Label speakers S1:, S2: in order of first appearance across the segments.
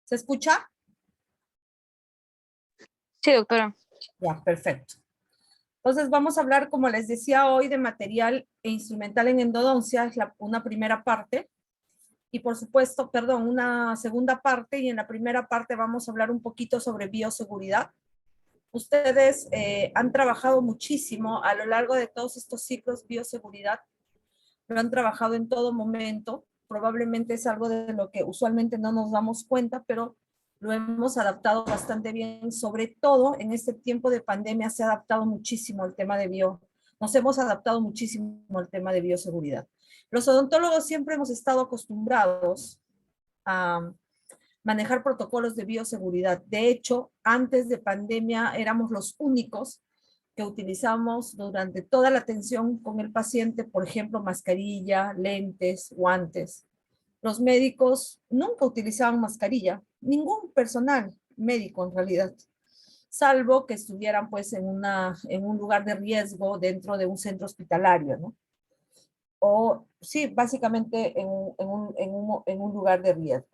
S1: ¿Se escucha?
S2: Sí, doctora.
S1: Ya, perfecto. Entonces vamos a hablar, como les decía hoy, de material e instrumental en endodoncia, es una primera parte. Y por supuesto, perdón, una segunda parte, y en la primera parte vamos a hablar un poquito sobre bioseguridad. Ustedes han trabajado muchísimo a lo largo de todos estos ciclos bioseguridad, lo han trabajado en todo momento, probablemente es algo de lo que usualmente no nos damos cuenta, pero lo hemos adaptado bastante bien, sobre todo en este tiempo de pandemia se ha adaptado muchísimo el tema de nos hemos adaptado muchísimo al tema de bioseguridad. Los odontólogos siempre hemos estado acostumbrados a manejar protocolos de bioseguridad. De hecho, antes de pandemia éramos los únicos que utilizamos durante toda la atención con el paciente, por ejemplo, mascarilla, lentes, guantes. Los médicos nunca utilizaban mascarilla, ningún personal médico en realidad, salvo que estuvieran pues en un lugar de riesgo dentro de un centro hospitalario, ¿no? O sí, básicamente en un lugar de riesgo.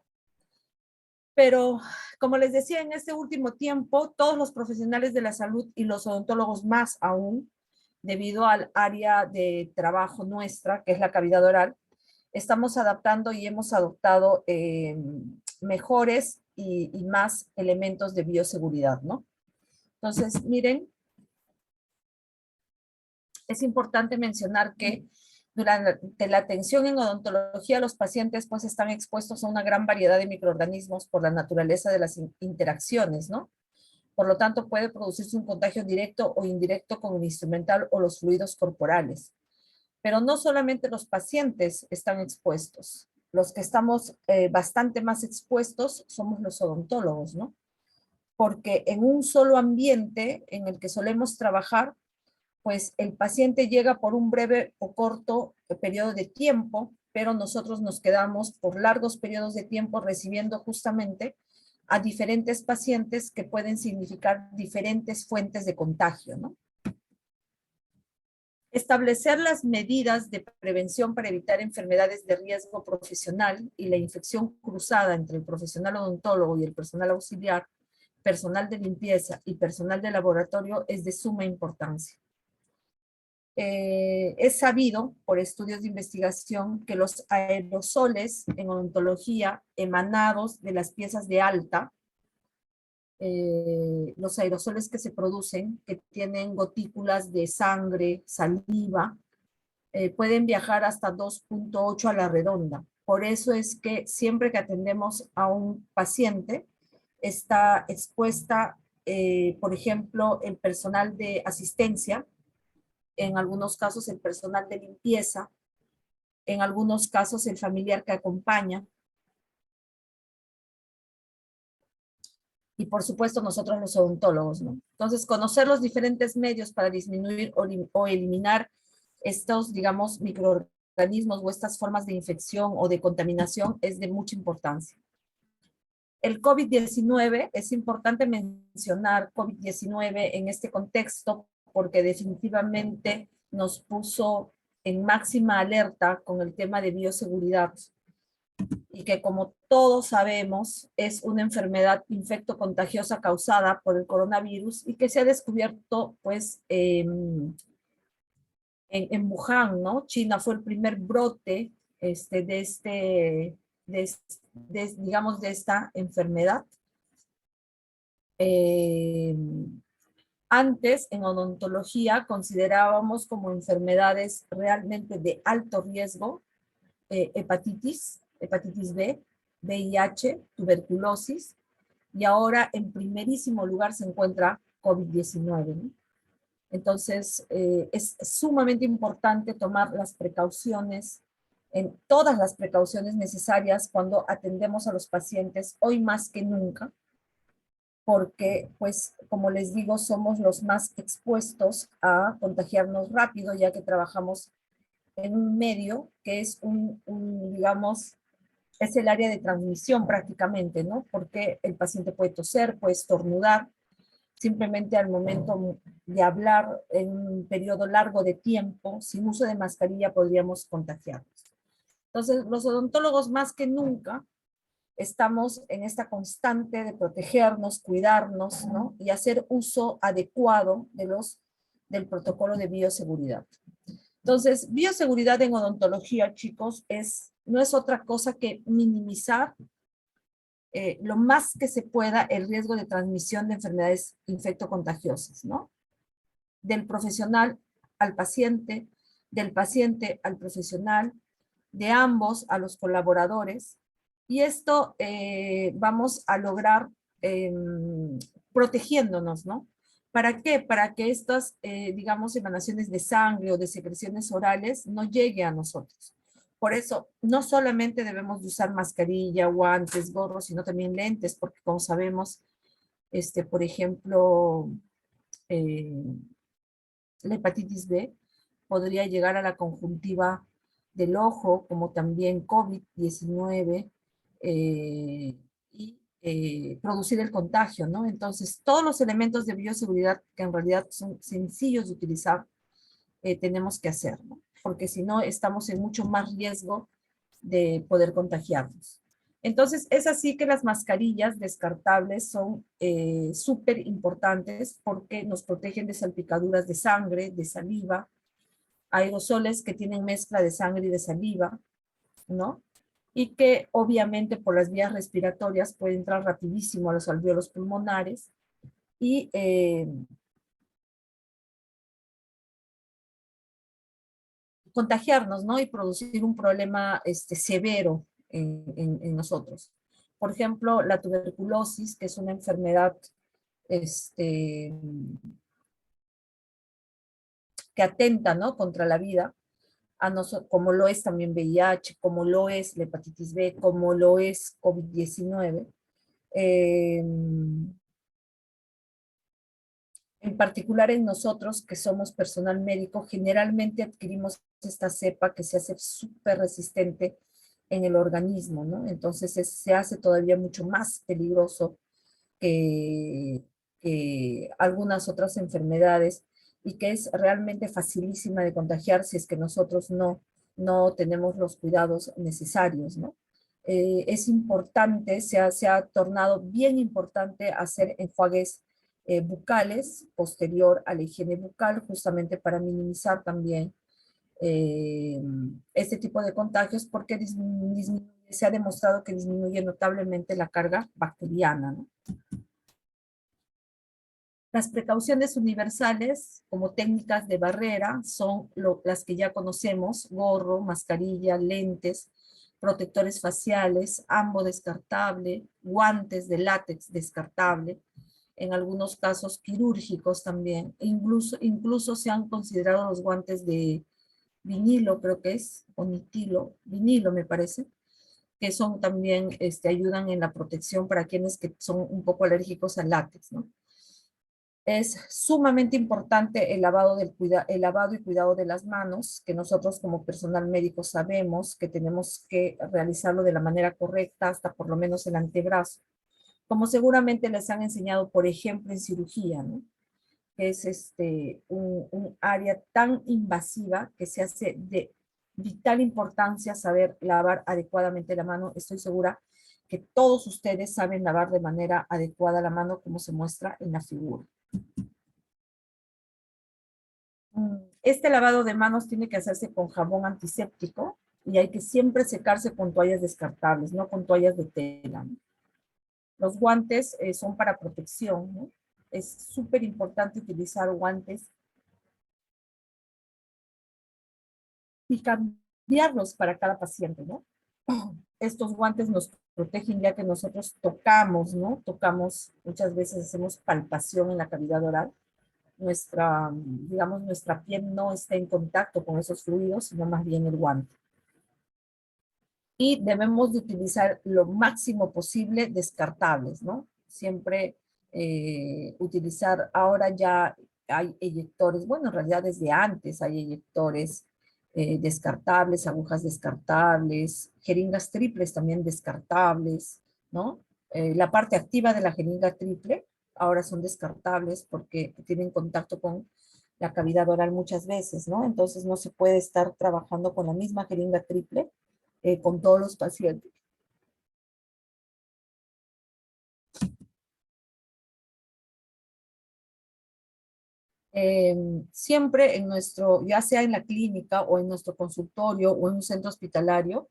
S1: Pero, como les decía, en este último tiempo, todos los profesionales de la salud y los odontólogos más aún, debido al área de trabajo nuestra, que es la cavidad oral, estamos adaptando y hemos adoptado mejores y más elementos de bioseguridad, ¿no? Entonces, miren, es importante mencionar que durante la atención en odontología, los pacientes pues están expuestos a una gran variedad de microorganismos por la naturaleza de las interacciones, ¿no? Por lo tanto, puede producirse un contagio directo o indirecto con el instrumental o los fluidos corporales. Pero no solamente los pacientes están expuestos. Los que estamos bastante más expuestos somos los odontólogos, ¿no? Porque en un solo ambiente en el que solemos trabajar, pues el paciente llega por un breve o corto periodo de tiempo, pero nosotros nos quedamos por largos periodos de tiempo recibiendo justamente a diferentes pacientes que pueden significar diferentes fuentes de contagio, ¿no? Establecer las medidas de prevención para evitar enfermedades de riesgo profesional y la infección cruzada entre el profesional odontólogo y el personal auxiliar, personal de limpieza y personal de laboratorio es de suma importancia. Es sabido por estudios de investigación que los aerosoles en odontología emanados de las piezas de alta, los aerosoles que se producen, que tienen gotículas de sangre, saliva, pueden viajar hasta 2.8 a la redonda. Por eso es que siempre que atendemos a un paciente, está expuesta, por ejemplo, el personal de asistencia, en algunos casos el personal de limpieza, en algunos casos el familiar que acompaña, y por supuesto nosotros los odontólogos, ¿no? Entonces, conocer los diferentes medios para disminuir o eliminar estos, digamos, microorganismos o estas formas de infección o de contaminación es de mucha importancia. El COVID-19, es importante mencionar COVID-19 en este contexto porque definitivamente nos puso en máxima alerta con el tema de bioseguridad y que, como todos sabemos, es una enfermedad infectocontagiosa causada por el coronavirus y que se ha descubierto pues en Wuhan, ¿no? China fue el primer brote digamos, de esta enfermedad. Eh, Antes, en odontología, considerábamos como enfermedades realmente de alto riesgo hepatitis B, VIH, tuberculosis, y ahora en primerísimo lugar se encuentra COVID-19, ¿no? Entonces, es sumamente importante tomar las precauciones, todas las precauciones necesarias cuando atendemos a los pacientes, hoy más que nunca, porque, pues, como les digo, somos los más expuestos a contagiarnos rápido, ya que trabajamos en un medio que es digamos, es el área de transmisión prácticamente, ¿no? Porque el paciente puede toser, puede estornudar, simplemente al momento de hablar en un periodo largo de tiempo, sin uso de mascarilla, podríamos contagiarnos. Entonces, los odontólogos más que nunca estamos en esta constante de protegernos, cuidarnos, ¿no? Y hacer uso adecuado del protocolo de bioseguridad. Entonces, bioseguridad en odontología, chicos, no es otra cosa que minimizar lo más que se pueda el riesgo de transmisión de enfermedades infectocontagiosas, ¿no? Del profesional al paciente, del paciente al profesional, de ambos a los colaboradores. Y esto vamos a lograr protegiéndonos, ¿no? ¿Para qué? Para que estas, digamos, emanaciones de sangre o de secreciones orales no lleguen a nosotros. Por eso, no solamente debemos de usar mascarilla, guantes, gorros, sino también lentes, porque como sabemos, por ejemplo, eh, la hepatitis B podría llegar a la conjuntiva del ojo, como también COVID-19, y producir el contagio, ¿no? Entonces, todos los elementos de bioseguridad que en realidad son sencillos de utilizar, tenemos que hacer, ¿no? Porque si no, estamos en mucho más riesgo de poder contagiarnos. Entonces, es así que las mascarillas descartables son súper importantes porque nos protegen de salpicaduras de sangre, de saliva, aerosoles que tienen mezcla de sangre y de saliva, ¿no? Y que obviamente por las vías respiratorias puede entrar rapidísimo a los alvéolos pulmonares y contagiarnos, ¿no? Y producir un problema severo en nosotros. Por ejemplo, la tuberculosis, que es una enfermedad este, que atenta, ¿no? Contra la vida, como lo es también VIH, como lo es la hepatitis B, como lo es COVID-19. Eh, en particular en nosotros, que somos personal médico, generalmente adquirimos esta cepa que se hace súper resistente en el organismo, ¿no? Entonces se hace todavía mucho más peligroso que, que algunas otras enfermedades y que es realmente facilísima de contagiar si es que nosotros no tenemos los cuidados necesarios, ¿no? Es importante, se ha tornado bien importante hacer enjuagues bucales posterior a la higiene bucal, justamente para minimizar también eh, este tipo de contagios, porque se ha demostrado que disminuye notablemente la carga bacteriana, ¿no? Las precauciones universales como técnicas de barrera son las que ya conocemos: gorro, mascarilla, lentes, protectores faciales, ambo descartable, guantes de látex descartable, en algunos casos quirúrgicos también. Incluso se han considerado los guantes de vinilo, creo que es, o nitilo, vinilo me parece, que son también, ayudan en la protección para quienes que son un poco alérgicos al látex, ¿no? Es sumamente importante el lavado y cuidado de las manos, que nosotros como personal médico sabemos que tenemos que realizarlo de la manera correcta hasta por lo menos el antebrazo, como seguramente les han enseñado, por ejemplo, en cirugía, ¿no? Que es un área tan invasiva que se hace de vital importancia saber lavar adecuadamente la mano. Estoy segura que todos ustedes saben lavar de manera adecuada la mano, como se muestra en la figura. Este lavado de manos tiene que hacerse con jabón antiséptico y hay que siempre secarse con toallas descartables, no con toallas de tela, ¿no? Los guantes son para protección, ¿no? Es súper importante utilizar guantes y cambiarlos para cada paciente, ¿no? Estos guantes nos protegen ya que nosotros tocamos, ¿no? Tocamos, muchas veces hacemos palpación en la cavidad oral. Digamos, nuestra piel no está en contacto con esos fluidos, sino más bien el guante. Y debemos de utilizar lo máximo posible descartables, ¿no? Siempre utilizar, ahora ya hay eyectores, bueno, en realidad desde antes hay eyectores descartables, agujas descartables, jeringas triples también descartables, ¿no? La parte activa de la jeringa triple ahora son descartables porque tienen contacto con la cavidad oral muchas veces, ¿no? Entonces no se puede estar trabajando con la misma jeringa triple con todos los pacientes. Siempre en nuestro, ya sea en la clínica o en nuestro consultorio o en un centro hospitalario,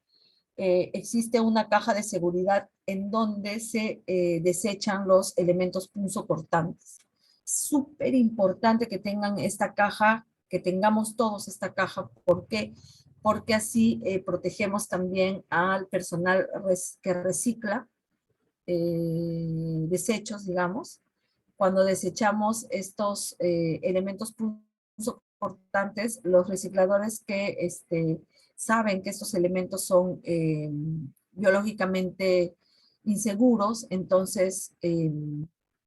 S1: existe una caja de seguridad en donde se desechan los elementos punzocortantes. Súper importante que tengan esta caja, que tengamos todos esta caja. ¿Por qué? Porque así protegemos también al personal que recicla desechos, digamos, cuando desechamos estos elementos punzocortantes, los recicladores que saben que estos elementos son biológicamente inseguros, entonces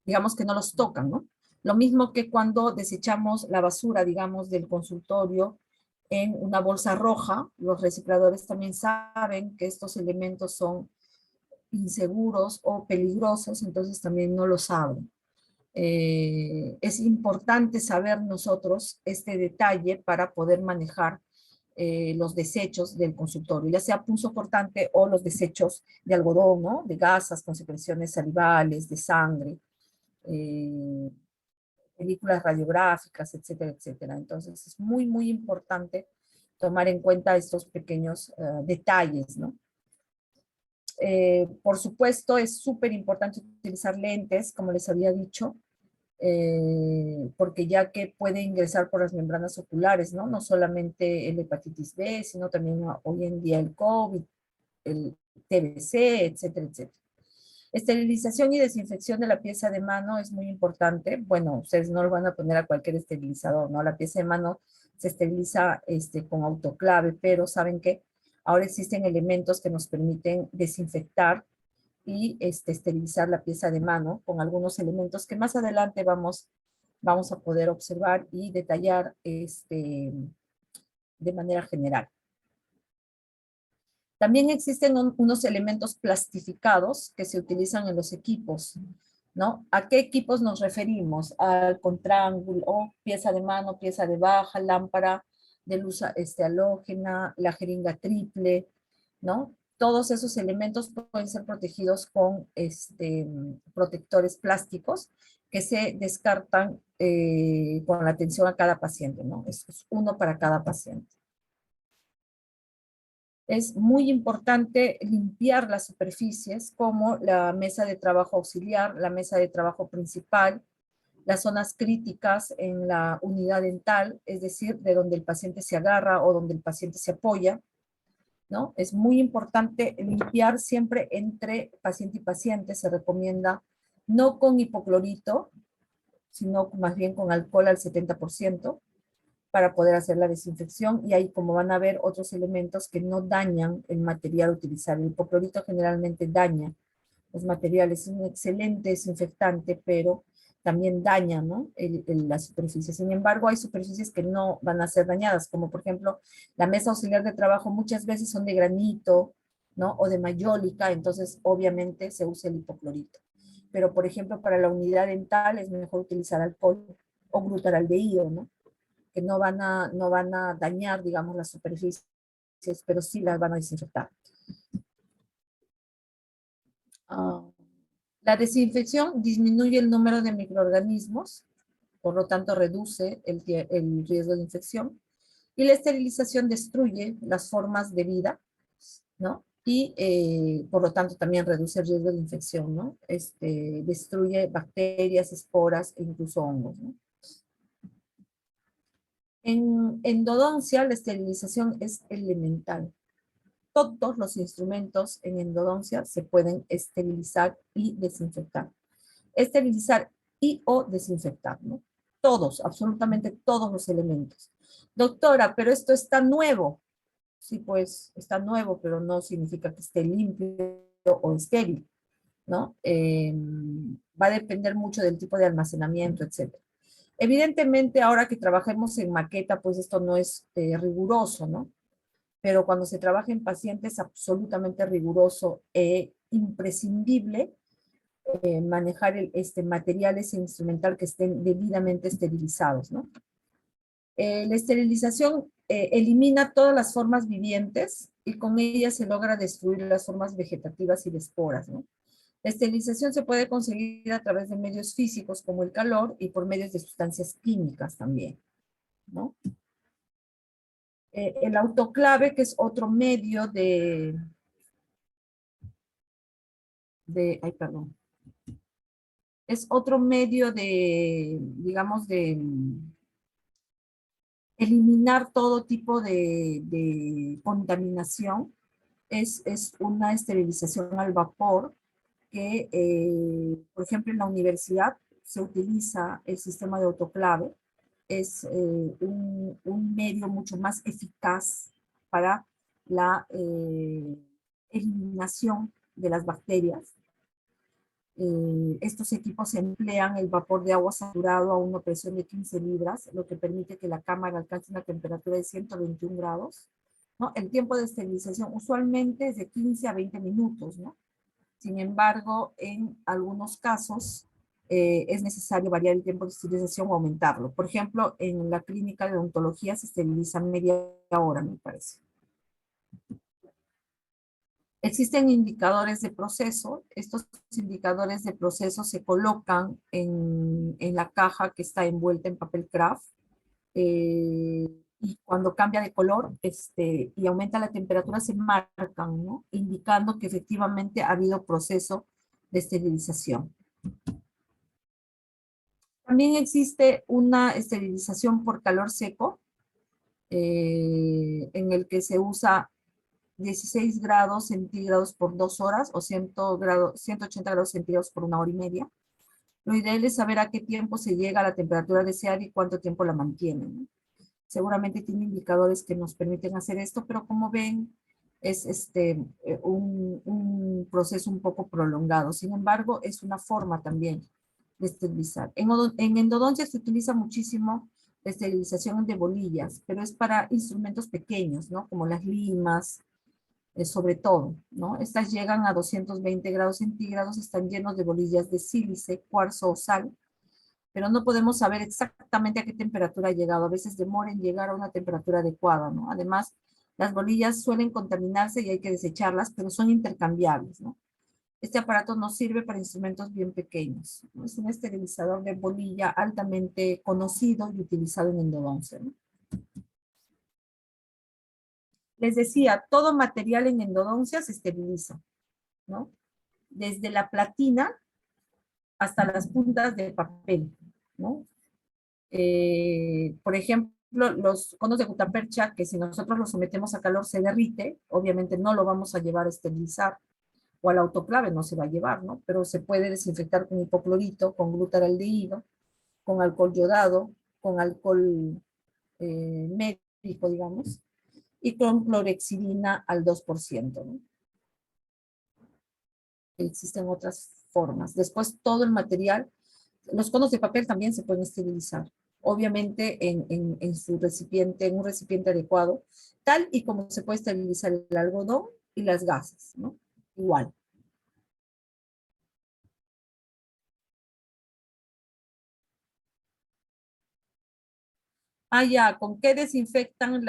S1: digamos que no los tocan, ¿no? Lo mismo que cuando desechamos la basura, digamos, del consultorio en una bolsa roja, los recicladores también saben que estos elementos son inseguros o peligrosos, entonces también no los abren. Es importante saber nosotros este detalle para poder manejar los desechos del consultorio, ya sea punzocortante o los desechos de algodón, ¿no? De gasas con secreciones salivales, de sangre, eh, películas radiográficas, etcétera, etcétera. Entonces es muy, muy importante tomar en cuenta estos pequeños detalles, ¿no? Por supuesto, es súper importante utilizar lentes, como les había dicho, porque ya que puede ingresar por las membranas oculares, ¿no? No solamente el hepatitis B, sino también hoy en día el COVID, el TBC, etcétera, etcétera. Esterilización y desinfección de la pieza de mano es muy importante. Bueno, ustedes no lo van a poner a cualquier esterilizador, ¿no? La pieza de mano se esteriliza con autoclave, pero saben que ahora existen elementos que nos permiten desinfectar y esterilizar la pieza de mano con algunos elementos que más adelante vamos a poder observar y detallar de manera general. También existen unos elementos plastificados que se utilizan en los equipos, ¿no? ¿A qué equipos nos referimos? Al contraángulo, o pieza de mano, pieza de baja, lámpara de luz halógena, la jeringa triple, ¿no? Todos esos elementos pueden ser protegidos con protectores plásticos que se descartan con la atención a cada paciente, ¿no? Es uno para cada paciente. Es muy importante limpiar las superficies como la mesa de trabajo auxiliar, la mesa de trabajo principal, las zonas críticas en la unidad dental, es decir, de donde el paciente se agarra o donde el paciente se apoya, ¿no? Es muy importante limpiar siempre entre paciente y paciente. Se recomienda no con hipoclorito, sino más bien con alcohol al 70%, para poder hacer la desinfección, y ahí como van a ver otros elementos que no dañan el material utilizado. El hipoclorito generalmente daña los materiales, es un excelente desinfectante, pero también daña, ¿no? La superficie. Sin embargo, hay superficies que no van a ser dañadas, como por ejemplo la mesa auxiliar de trabajo muchas veces son de granito, ¿no? O de mayólica, entonces obviamente se usa el hipoclorito. Pero por ejemplo para la unidad dental es mejor utilizar alcohol o glutaraldehído, ¿no? Que no van a dañar, digamos, las superficies, pero sí las van a desinfectar. Uh, la desinfección disminuye el número de microorganismos, por lo tanto reduce el riesgo de infección, y la esterilización destruye las formas de vida, ¿no? Y por lo tanto también reduce el riesgo de infección, ¿no? Destruye bacterias, esporas e incluso hongos, ¿no? En endodoncia, la esterilización es elemental. Todos los instrumentos en endodoncia se pueden esterilizar y desinfectar. Esterilizar y o desinfectar, ¿no? Todos, absolutamente todos los elementos. Doctora, pero esto está nuevo. Sí, pues está nuevo, pero no significa que esté limpio o estéril, ¿no? Va a depender mucho del tipo de almacenamiento, etc. Evidentemente, ahora que trabajemos en maqueta, pues esto no es riguroso, ¿no? Pero cuando se trabaja en pacientes, absolutamente riguroso e imprescindible manejar materiales e instrumental que estén debidamente esterilizados, ¿no? La esterilización elimina todas las formas vivientes y con ella se logra destruir las formas vegetativas y de esporas, ¿no? La esterilización se puede conseguir a través de medios físicos como el calor y por medios de sustancias químicas también, ¿no? El autoclave, que es otro medio ay, perdón, es otro medio de, digamos, de eliminar todo tipo de contaminación. Es una esterilización al vapor que, por ejemplo, en la universidad se utiliza el sistema de autoclave. Es un medio mucho más eficaz para la eliminación de las bacterias. Estos equipos emplean el vapor de agua saturado a una presión de 15 libras, lo que permite que la cámara alcance una temperatura de 121 grados, ¿no? El tiempo de esterilización usualmente es de 15 a 20 minutos, ¿no? Sin embargo, en algunos casos es necesario variar el tiempo de esterilización o aumentarlo. Por ejemplo, en la clínica de odontología se esteriliza media hora, me parece. Existen indicadores de proceso. Estos indicadores de proceso se colocan en la caja que está envuelta en papel craft. Y cuando cambia de color y aumenta la temperatura se marcan, ¿no? Indicando que efectivamente ha habido proceso de esterilización. También existe una esterilización por calor seco, en el que se usa 16 grados centígrados por 2 horas o 180 grados centígrados por 1 hora y media. Lo ideal es saber a qué tiempo se llega a la temperatura deseada y cuánto tiempo la mantienen, ¿no? Seguramente tiene indicadores que nos permiten hacer esto, pero como ven, es un proceso un poco prolongado. Sin embargo, es una forma también de esterilizar. En endodoncia se utiliza muchísimo la esterilización de bolillas, pero es para instrumentos pequeños, ¿no? Como las limas, sobre todo, ¿no? Estas llegan a 220 grados centígrados, están llenos de bolillas de sílice, cuarzo o sal, pero no podemos saber exactamente a qué temperatura ha llegado. A veces demora en llegar a una temperatura adecuada, ¿no? Además, las bolillas suelen contaminarse y hay que desecharlas, pero son intercambiables, ¿no? Este aparato nos sirve para instrumentos bien pequeños, ¿no? Es un esterilizador de bolilla altamente conocido y utilizado en endodoncia, ¿no? Les decía, todo material en endodoncia se esteriliza, ¿no? Desde la platina hasta las puntas de papel, ¿no? Por ejemplo, los conos de gutapercha, que si nosotros los sometemos a calor se derrite, obviamente no lo vamos a llevar a esterilizar, o al autoclave no se va a llevar, ¿no? Pero se puede desinfectar con hipoclorito, con glutaraldehído, con alcohol yodado, con alcohol médico, digamos, y con clorexidina al 2%, ¿no? Existen otras formas. Después todo el material, los conos de papel también se pueden esterilizar, obviamente en su recipiente, en un recipiente adecuado, tal y como se puede esterilizar el algodón y las gasas, ¿no? Igual. Ah, ya, ¿con qué desinfectan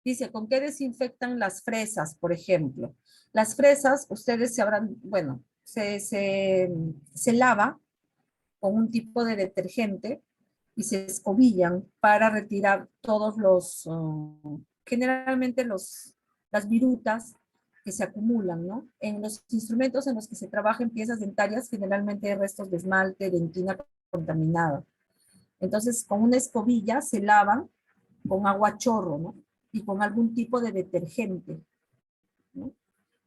S1: dice, ¿con qué desinfectan las fresas, por ejemplo? Las fresas, ustedes se habrán, bueno, se lava con un tipo de detergente y se escobillan para retirar todos generalmente las virutas que se acumulan, ¿no? En los instrumentos en los que se trabaja en piezas dentarias, generalmente hay restos de esmalte, dentina contaminada. Entonces, con una escobilla se lavan con agua a chorro, ¿no? Y con algún tipo de detergente, ¿no?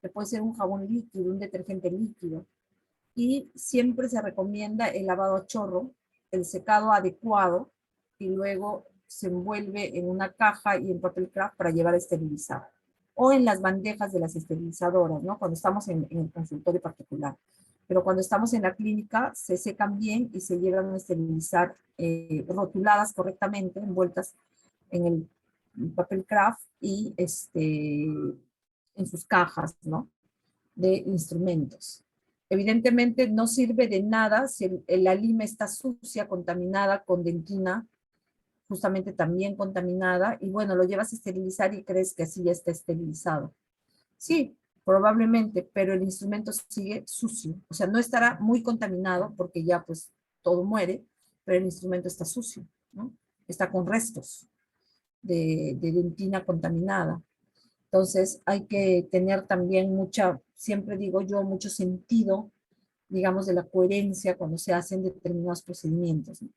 S1: Que puede ser un jabón líquido, un detergente líquido. Y siempre se recomienda el lavado a chorro, el secado adecuado, y luego se envuelve en una caja y en papel craft para llevar a esterilizar. O en las bandejas de las esterilizadoras, ¿no? Cuando estamos en el consultorio particular. Pero cuando estamos en la clínica, se secan bien y se llevan a esterilizar rotuladas correctamente, envueltas en el papel craft y en sus cajas, ¿no? De instrumentos. Evidentemente no sirve de nada si la lima está sucia, contaminada con dentina, justamente también contaminada, y bueno, lo llevas a esterilizar y crees que así ya está esterilizado. Sí, probablemente, pero el instrumento sigue sucio. O sea, no estará muy contaminado porque ya pues todo muere, pero el instrumento está sucio, ¿no? Está con restos de dentina contaminada. Entonces hay que tener también mucha, siempre digo yo, mucho sentido, digamos, de la coherencia cuando se hacen determinados procedimientos, ¿no?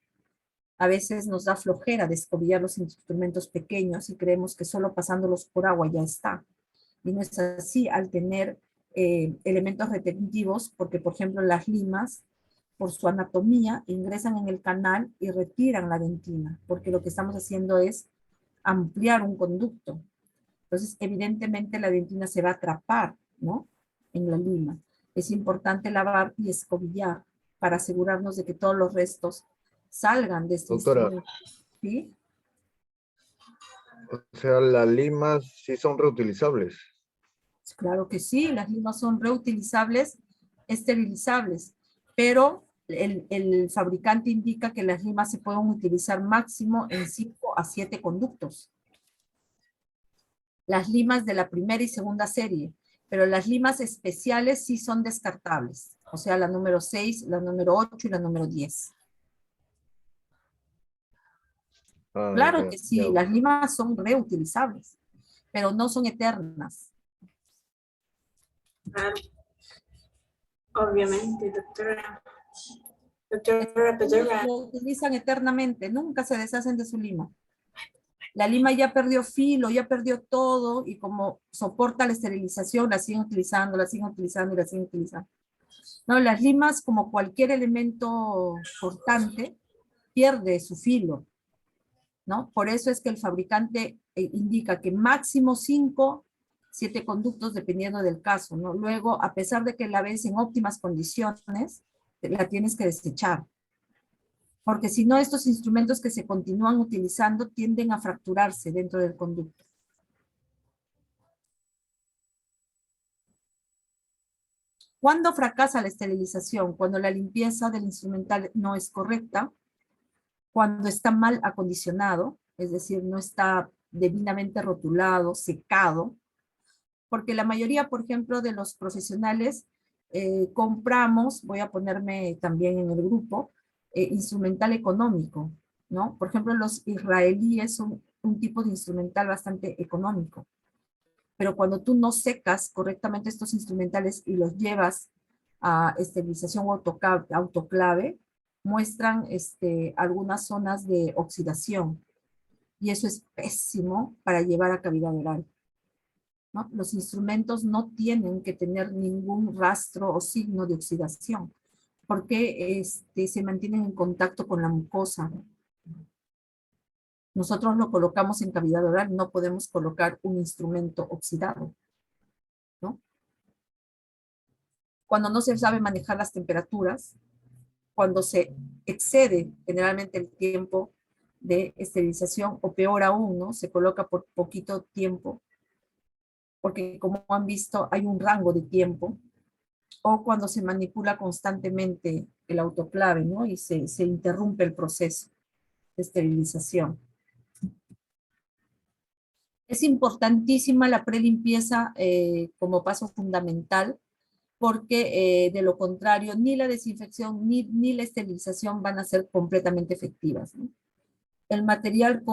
S1: A veces nos da flojera descobillar los instrumentos pequeños y creemos que solo pasándolos por agua ya está. Y no es así al tener elementos retentivos, porque por ejemplo las limas, por su anatomía, ingresan en el canal y retiran la dentina, porque lo que estamos haciendo es ampliar un conducto. Entonces, evidentemente la dentina se va a atrapar, ¿no? En la lima. Es importante lavar y escobillar para asegurarnos de que todos los restos salgan de este
S2: Doctora,
S1: instrumento, ¿sí?
S2: o sea, las limas sí son reutilizables.
S1: Claro que sí, las limas son reutilizables, esterilizables, pero el fabricante indica que las limas se pueden utilizar máximo en 5 a 7 conductos. Las limas de la primera y segunda serie, pero las limas especiales sí son descartables, o sea, la número 6, la número 8 y la número 10.
S2: Ah,
S1: Claro
S2: ya,
S1: que
S2: ya.
S1: sí, las limas son reutilizables, pero no son eternas.
S3: Claro, obviamente, doctora. Doctora Pedrosa.
S1: Lo utilizan eternamente, nunca se deshacen de su lima. La lima ya perdió filo, ya perdió todo, y como soporta la esterilización, la siguen utilizando, la siguen utilizando y la siguen utilizando. No, las limas, como cualquier elemento cortante, pierde su filo, ¿no? Por eso es que el fabricante indica que máximo 5, 7 conductos, dependiendo del caso, ¿no? Luego, a pesar de que la ves en óptimas condiciones, la tienes que desechar. Porque si no, estos instrumentos que se continúan utilizando tienden a fracturarse dentro del conducto. ¿Cuándo fracasa la esterilización? Cuando la limpieza del instrumental no es correcta, cuando está mal acondicionado, es decir, no está debidamente rotulado, secado, porque la mayoría, por ejemplo, de los profesionales compramos, voy a ponerme también en el grupo, instrumental económico, ¿no? Por ejemplo, los israelíes son un tipo de instrumental bastante económico, pero cuando tú no secas correctamente estos instrumentales y los llevas a esterilización o autoclave, muestran algunas zonas de oxidación, y eso es pésimo para llevar a cavidad oral, ¿no? Los instrumentos no tienen que tener ningún rastro o signo de oxidación, porque se mantienen en contacto con la mucosa. Nosotros lo colocamos en cavidad oral, no podemos colocar un instrumento oxidado, ¿no? Cuando no se sabe manejar las temperaturas, cuando se excede generalmente el tiempo de esterilización, o peor aún, ¿no? Se coloca por poquito tiempo, porque como han visto hay un rango de tiempo, o cuando se manipula constantemente el autoclave, ¿no? Y se interrumpe el proceso de esterilización. Es importantísima la prelimpieza como paso fundamental, porque de lo contrario, ni la desinfección ni la esterilización van a ser completamente efectivas, ¿no? El material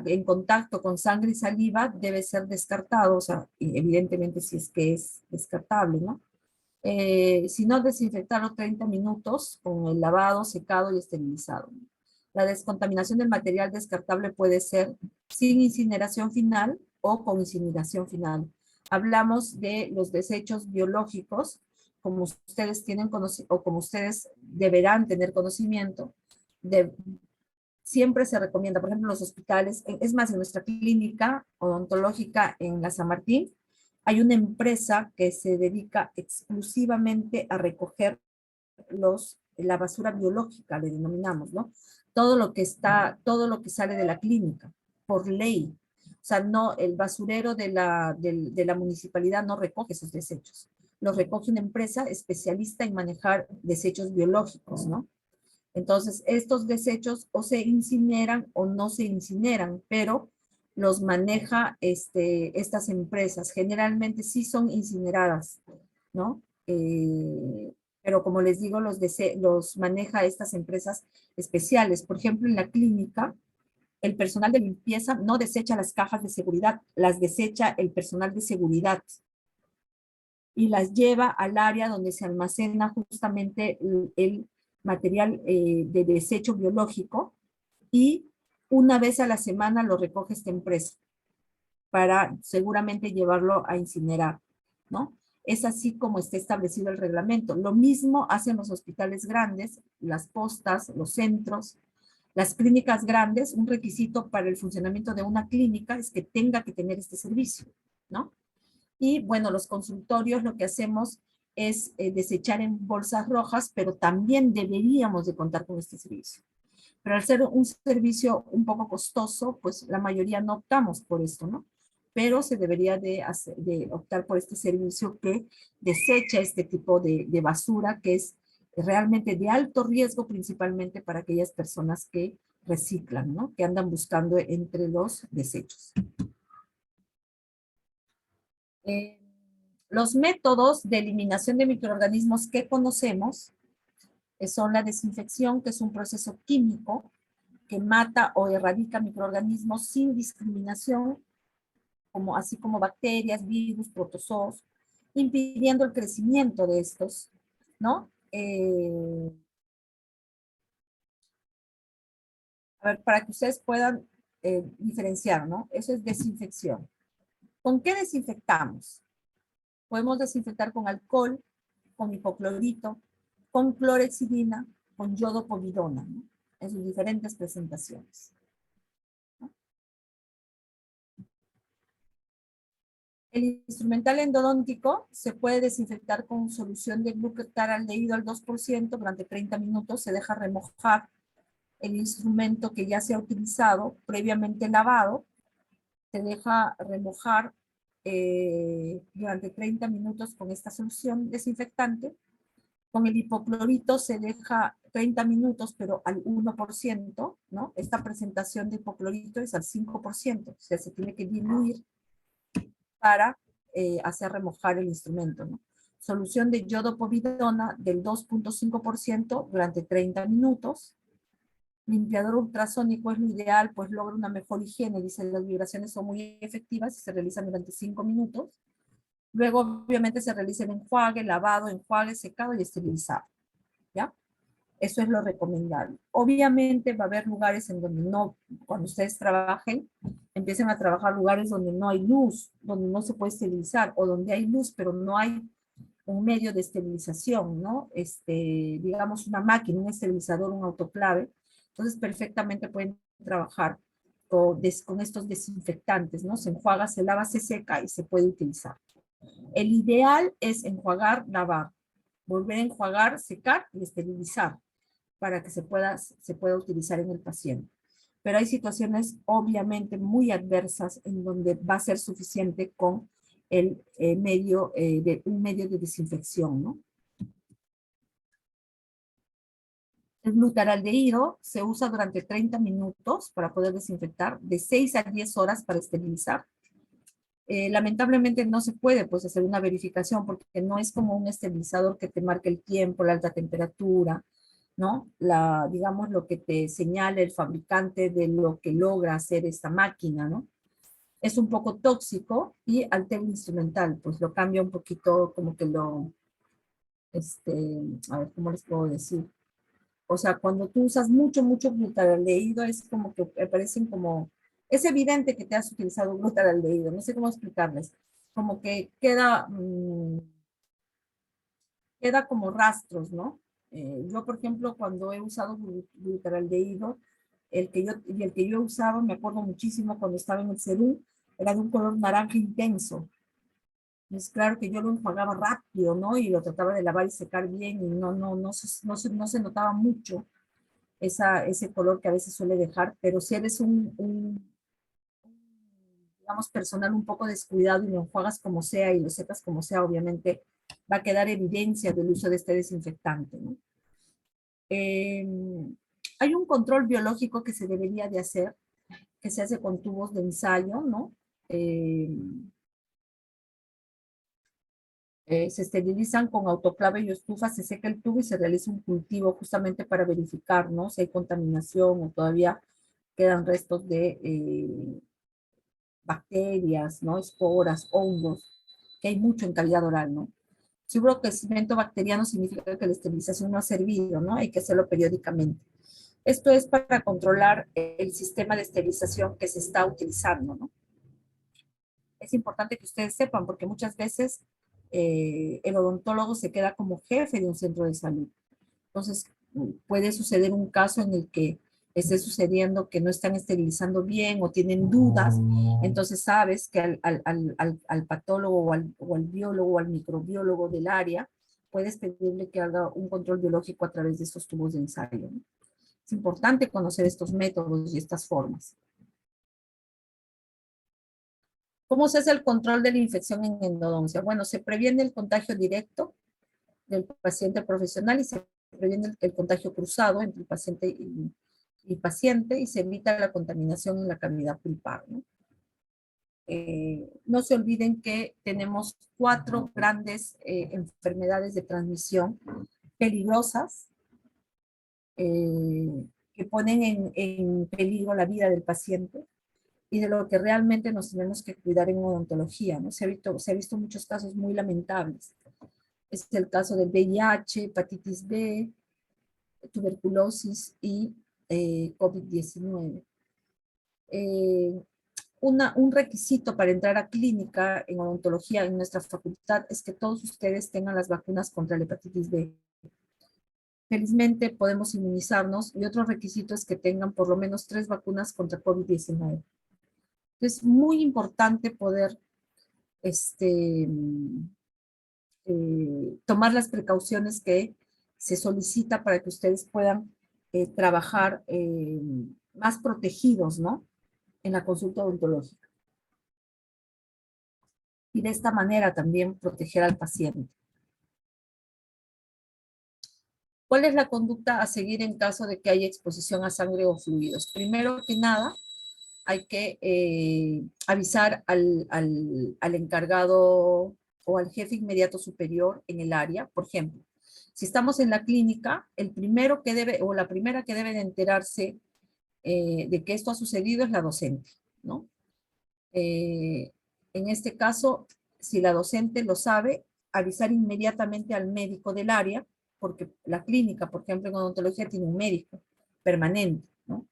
S1: en contacto con sangre y saliva debe ser descartado, o sea, evidentemente si es que es descartable, ¿no? Si no, desinfectarlo 30 minutos con el lavado, secado y esterilizado. La descontaminación del material descartable puede ser sin incineración final o con incineración final. Hablamos de los desechos biológicos, como ustedes tienen conocimiento, o como ustedes deberán tener conocimiento, siempre se recomienda, por ejemplo, en los hospitales, es más, en nuestra clínica odontológica en la San Martín, hay una empresa que se dedica exclusivamente a recoger la basura biológica, le denominamos, ¿no? Todo lo que sale de la clínica, por ley. O sea, no, el basurero de la municipalidad no recoge esos desechos. Los recoge una empresa especialista en manejar desechos biológicos, ¿no? Entonces, estos desechos o se incineran o no se incineran, pero los maneja estas empresas. Generalmente sí son incineradas, ¿no? Pero como les digo, los maneja estas empresas especiales. Por ejemplo, en la clínica, el personal de limpieza no desecha las cajas de seguridad, las desecha el personal de seguridad y las lleva al área donde se almacena justamente el material de desecho biológico, y una vez a la semana lo recoge esta empresa para seguramente llevarlo a incinerar, ¿no? Es así como está establecido el reglamento. Lo mismo hacen los hospitales grandes, las postas, los centros, las clínicas grandes. Un requisito para el funcionamiento de una clínica es que tenga que tener este servicio, ¿no? Y bueno, los consultorios lo que hacemos es desechar en bolsas rojas, pero también deberíamos de contar con este servicio. Pero al ser un servicio un poco costoso, pues la mayoría no optamos por esto, ¿no? Pero se debería de optar por este servicio que desecha este tipo de basura, que es realmente de alto riesgo, principalmente para aquellas personas que reciclan, ¿no? Que andan buscando entre los desechos. Los métodos de eliminación de microorganismos que conocemos son la desinfección, que es un proceso químico que mata o erradica microorganismos sin discriminación, así como bacterias, virus, protozoos, impidiendo el crecimiento de estos, ¿no? A ver, para que ustedes puedan diferenciar, ¿no? Eso es desinfección. ¿Con qué desinfectamos? Podemos desinfectar con alcohol, con hipoclorito, con clorexidina, con yodopovidona, ¿no? En sus diferentes presentaciones. El instrumental endodóntico se puede desinfectar con solución de glutaraldehído al 2% durante 30 minutos. Se deja remojar el instrumento que ya se ha utilizado, previamente lavado. Se deja remojar durante 30 minutos con esta solución desinfectante. Con el hipoclorito se deja 30 minutos, pero al 1%, ¿no? Esta presentación de hipoclorito es al 5%, o sea, se tiene que diluir para hacer remojar el instrumento, ¿no? Solución de yodopovidona del 2.5% durante 30 minutos. Limpiador ultrasónico es lo ideal, pues logra una mejor higiene. Dicen, las vibraciones son muy efectivas y se realizan durante 5 minutos. Luego, obviamente, se realiza el enjuague, lavado, enjuague, secado y esterilizado, ¿ya? Eso es lo recomendable. Obviamente va a haber lugares en donde no, cuando ustedes trabajen, empiecen a trabajar lugares donde no hay luz, donde no se puede esterilizar, o donde hay luz, pero no hay un medio de esterilización, ¿no? Digamos una máquina, un esterilizador, un autoclave. Entonces perfectamente pueden trabajar con estos desinfectantes, ¿no? Se enjuaga, se lava, se seca y se puede utilizar. El ideal es enjuagar, lavar, volver a enjuagar, secar y esterilizar para que se pueda utilizar en el paciente. Pero hay situaciones obviamente muy adversas en donde va a ser suficiente con un medio de desinfección, ¿no? El glutaraldehído se usa durante 30 minutos para poder desinfectar, de 6 a 10 horas para esterilizar. Lamentablemente no se puede pues hacer una verificación porque no es como un esterilizador que te marque el tiempo, la alta temperatura, ¿no? Digamos lo que te señala el fabricante de lo que logra hacer esta máquina, ¿no? Es un poco tóxico y altera el instrumental, pues lo cambia un poquito, como que a ver, ¿cómo les puedo decir? O sea, cuando tú usas mucho glutaraldehído, es como que aparecen como, es evidente que te has utilizado glutaraldehído, no sé cómo explicarles, como que queda como rastros, ¿no? Yo, por ejemplo, cuando he usado glutaraldehído, el que yo usaba, me acuerdo muchísimo cuando estaba en el Perú, era de un color naranja intenso. Es claro que yo lo enjuagaba rápido, ¿no? Y lo trataba de lavar y secar bien y no se notaba mucho ese color que a veces suele dejar, pero si eres digamos, personal un poco descuidado y lo enjuagas como sea y lo secas como sea, obviamente va a quedar evidencia del uso de este desinfectante, ¿no? Hay un control biológico que se debería de hacer, que se hace con tubos de ensayo, ¿no? Se esterilizan con autoclave y estufa, se seca el tubo y se realiza un cultivo justamente para verificar, ¿no? Si hay contaminación o todavía quedan restos de bacterias, ¿no? Esporas, hongos, que hay mucho en cavidad oral, ¿no? Si hubo crecimiento bacteriano significa que la esterilización no ha servido, ¿no? Hay que hacerlo periódicamente. Esto es para controlar el sistema de esterilización que se está utilizando, ¿no? Es importante que ustedes sepan, porque muchas veces el odontólogo se queda como jefe de un centro de salud. Entonces, puede suceder un caso en el que esté sucediendo que no están esterilizando bien o tienen dudas, entonces sabes que al patólogo o al biólogo o al microbiólogo del área, puedes pedirle que haga un control biológico a través de estos tubos de ensayo, ¿no? Es importante conocer estos métodos y estas formas. ¿Cómo se hace el control de la infección en endodoncia? Bueno, se previene el contagio directo del paciente profesional y se previene el contagio cruzado entre el paciente y paciente y se evita la contaminación en la cavidad pulpar, ¿no? No se olviden que tenemos 4 grandes enfermedades de transmisión peligrosas que ponen en peligro la vida del paciente y de lo que realmente nos tenemos que cuidar en odontología, ¿no? Se ha visto muchos casos muy lamentables. Es el caso del VIH, hepatitis B, tuberculosis y COVID-19. Un requisito para entrar a clínica en odontología en nuestra facultad es que todos ustedes tengan las vacunas contra la hepatitis B. Felizmente podemos inmunizarnos y otro requisito es que tengan por lo menos 3 vacunas contra COVID-19. Es muy importante poder tomar las precauciones que se solicita para que ustedes puedan trabajar más protegidos, ¿no? En la consulta odontológica. Y de esta manera también proteger al paciente. ¿Cuál es la conducta a seguir en caso de que haya exposición a sangre o fluidos? Primero que nada, hay que avisar al encargado o al jefe inmediato superior en el área. Por ejemplo, si estamos en la clínica, el primero que debe, o la primera que debe de enterarse de que esto ha sucedido es la docente, ¿no? En este caso, si la docente lo sabe, avisar inmediatamente al médico del área, porque la clínica, por ejemplo, en odontología tiene un médico permanente, ¿no?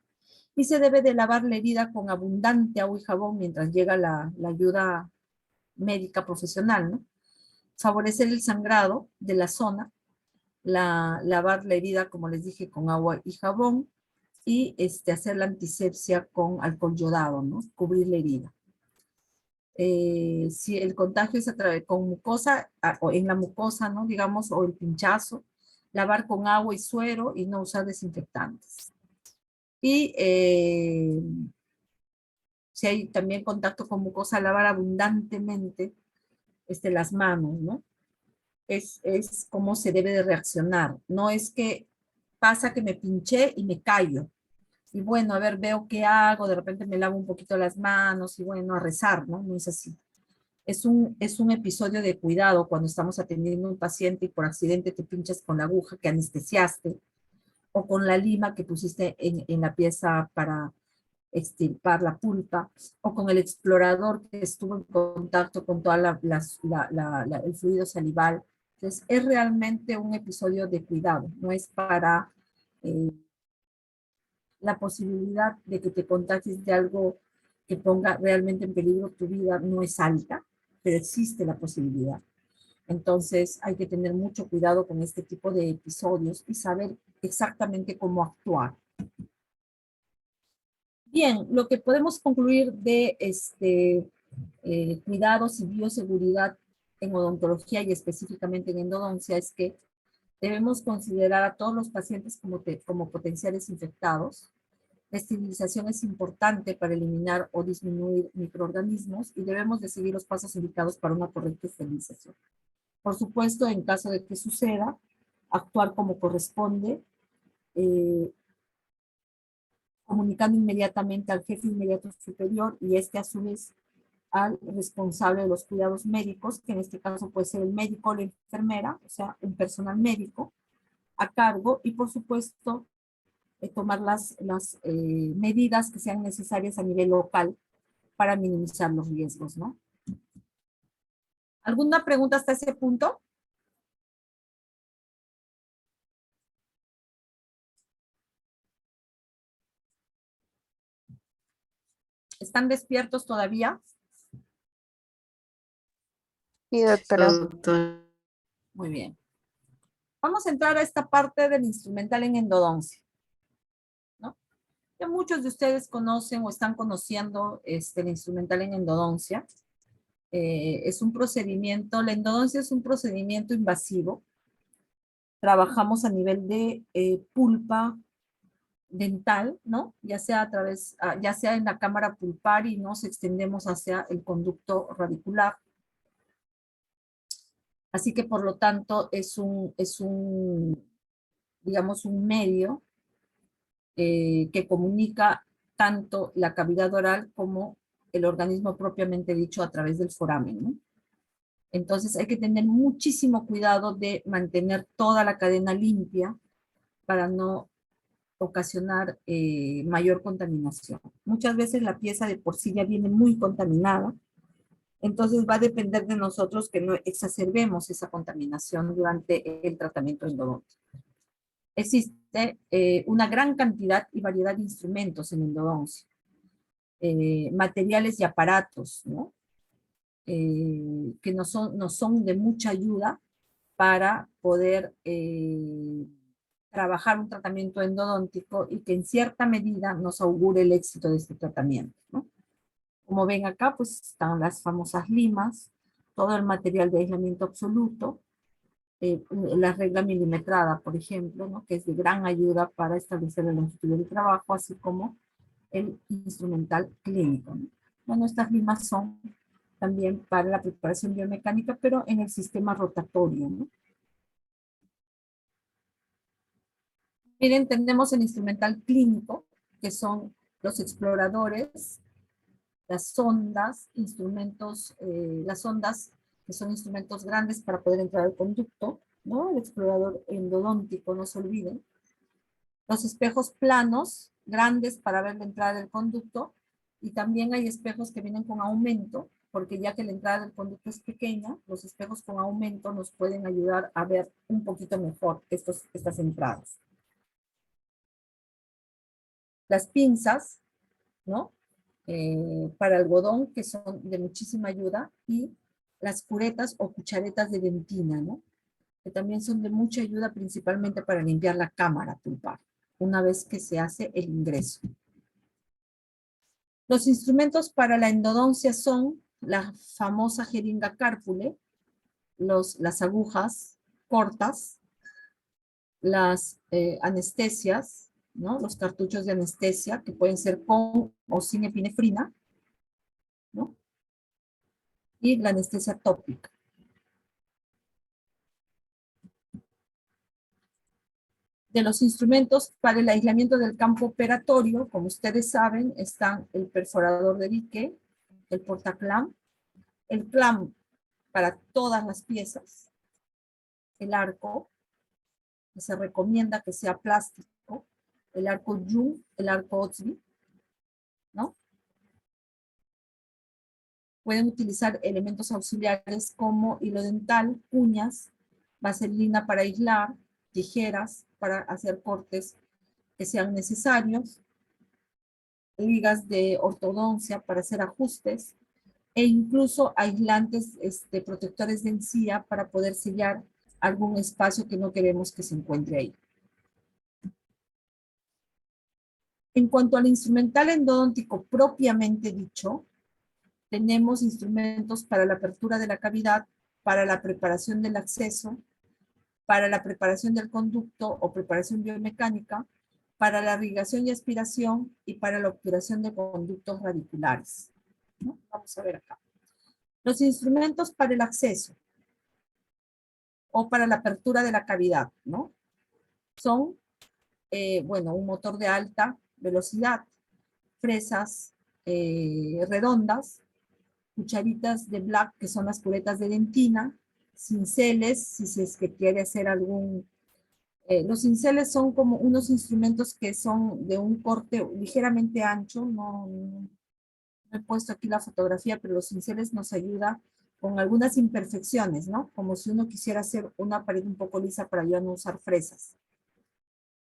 S1: Y se debe de lavar la herida con abundante agua y jabón mientras llega la ayuda médica profesional, ¿no? Favorecer el sangrado de la zona, lavar la herida, como les dije, con agua y jabón, y hacer la antisepsia con alcohol yodado, ¿no? Cubrir la herida. Si el contagio es con mucosa, o en la mucosa, ¿no? Digamos, o el pinchazo, lavar con agua y suero y no usar desinfectantes. Y si hay también contacto con mucosa, lavar abundantemente las manos, ¿no? Es cómo se debe de reaccionar. No es que pasa que me pinché y me callo. Y bueno, a ver, veo qué hago, de repente me lavo un poquito las manos y bueno, a rezar, ¿no? No es así. Es un episodio de cuidado cuando estamos atendiendo a un paciente y por accidente te pinchas con la aguja que anestesiaste o con la lima que pusiste en la pieza para extirpar la pulpa, o con el explorador que estuvo en contacto con todo el fluido salival. Entonces, es realmente un episodio de cuidado, no es para la posibilidad de que te contagies de algo que ponga realmente en peligro tu vida no es alta, pero existe la posibilidad. Entonces, hay que tener mucho cuidado con este tipo de episodios y saber exactamente cómo actuar. Bien, lo que podemos concluir de cuidados y bioseguridad en odontología y específicamente en endodoncia es que debemos considerar a todos los pacientes como potenciales infectados. La esterilización es importante para eliminar o disminuir microorganismos y debemos de seguir los pasos indicados para una correcta esterilización. Por supuesto, en caso de que suceda, actuar como corresponde, comunicando inmediatamente al jefe inmediato superior y este a su vez al responsable de los cuidados médicos, que en este caso puede ser el médico o la enfermera, o sea, un personal médico a cargo, y por supuesto tomar las medidas que sean necesarias a nivel local para minimizar los riesgos, ¿no? ¿Alguna pregunta hasta ese punto? ¿Están despiertos todavía?
S4: Sí, doctora.
S3: Doctor.
S1: Muy bien. Vamos a entrar a esta parte del instrumental en endodoncia, ¿no? Ya muchos de ustedes conocen o están conociendo el instrumental en endodoncia. Es un procedimiento, la endodoncia es un procedimiento invasivo. Trabajamos a nivel de pulpa dental, ¿no? Ya sea a través, ya sea en la cámara pulpar y nos extendemos hacia el conducto radicular. Así que por lo tanto es un digamos, un medio que comunica tanto la cavidad oral como el organismo propiamente dicho a través del foramen, ¿no? Entonces hay que tener muchísimo cuidado de mantener toda la cadena limpia para no ocasionar mayor contaminación. Muchas veces la pieza de por sí ya viene muy contaminada, entonces va a depender de nosotros que no exacerbemos esa contaminación durante el tratamiento endodóntico. Existe una gran cantidad y variedad de instrumentos en endodoncia, materiales y aparatos, ¿no? Que nos son de mucha ayuda para poder trabajar un tratamiento endodóntico y que en cierta medida nos augure el éxito de este tratamiento, ¿no? Como ven acá, pues están las famosas limas, todo el material de aislamiento absoluto, la regla milimetrada, por ejemplo, ¿no? Que es de gran ayuda para establecer la longitud del trabajo, así como el instrumental clínico, ¿no? Bueno, estas limas son también para la preparación biomecánica, pero en el sistema rotatorio, ¿no? Miren, tenemos el instrumental clínico, que son los exploradores, las sondas, las sondas que son instrumentos grandes para poder entrar al conducto, ¿no? El explorador endodóntico, no se olviden. Los espejos planos, grandes para ver la entrada del conducto, y también hay espejos que vienen con aumento, porque ya que la entrada del conducto es pequeña, los espejos con aumento nos pueden ayudar a ver un poquito mejor estas entradas. Las pinzas, ¿no? Para algodón, que son de muchísima ayuda, y las curetas o cucharetas de dentina, ¿no? Que también son de mucha ayuda, principalmente para limpiar la cámara pulpar, una vez que se hace el ingreso. Los instrumentos para la endodoncia son la famosa jeringa Cárpule, las agujas cortas, las anestesias, ¿no? Los cartuchos de anestesia, que pueden ser con o sin epinefrina, ¿no? Y la anestesia tópica. De los instrumentos para el aislamiento del campo operatorio, como ustedes saben, están el perforador de dique, el portaclam, el clam para todas las piezas, el arco, que se recomienda que sea plástico, el arco Jung, el arco Otsby, ¿no? Pueden utilizar elementos auxiliares como hilo dental, uñas, vaselina para aislar, tijeras para hacer cortes que sean necesarios, ligas de ortodoncia para hacer ajustes, e incluso aislantes protectores de encía para poder sellar algún espacio que no queremos que se encuentre ahí. En cuanto al instrumental endodóntico propiamente dicho, tenemos instrumentos para la apertura de la cavidad, para la preparación del acceso, para la preparación del conducto o preparación biomecánica, para la irrigación y aspiración y para la obturación de conductos radiculares, ¿no? Vamos a ver acá. Los instrumentos para el acceso o para la apertura de la cavidad, ¿no? Son, bueno, un motor de alta velocidad, fresas redondas, cucharitas de black, que son las cubetas de dentina, cinceles, si es que quiere hacer algún... los cinceles son como unos instrumentos que son de un corte ligeramente ancho, no he puesto aquí la fotografía, pero los cinceles nos ayuda con algunas imperfecciones, ¿no? Como si uno quisiera hacer una pared un poco lisa para ya no usar fresas.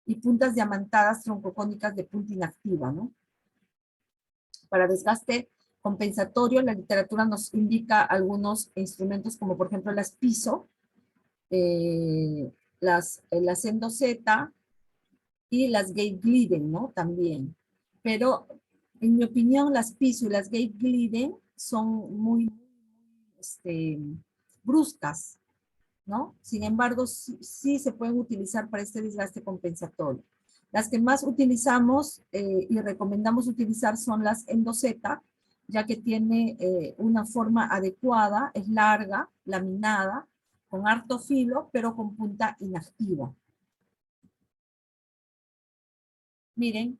S1: Y puntas diamantadas troncocónicas de punta inactiva, ¿no? Para desgaste compensatorio, la literatura nos indica algunos instrumentos como por ejemplo las piso, las endoseta y las gate gliden, ¿no? También. Pero en mi opinión las piso y las gate gliden son muy bruscas, ¿no? Sin embargo, sí se pueden utilizar para este desgaste compensatorio. Las que más utilizamos y recomendamos utilizar son las endoseta, ya que tiene una forma adecuada, es larga, laminada, con harto filo, pero con punta inactiva. Miren,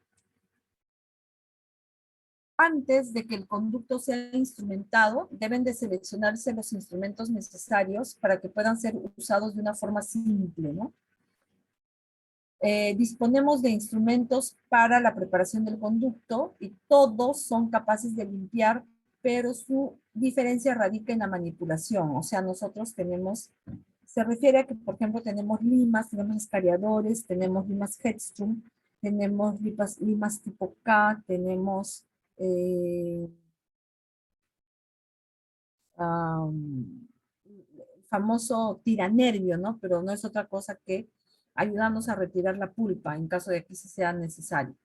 S1: antes de que el conducto sea instrumentado, deben de seleccionarse los instrumentos necesarios para que puedan ser usados de una forma simple, ¿no? Disponemos de instrumentos para la preparación del conducto y todos son capaces de limpiar, pero su diferencia radica en la manipulación. O sea, nosotros tenemos, se refiere a que, por ejemplo, tenemos limas, tenemos escariadores, tenemos limas Hedstrom, tenemos limas tipo K, tenemos famoso tiranervio, ¿no? Pero no es otra cosa que ayudarnos a retirar la pulpa en caso de que sí sea necesario.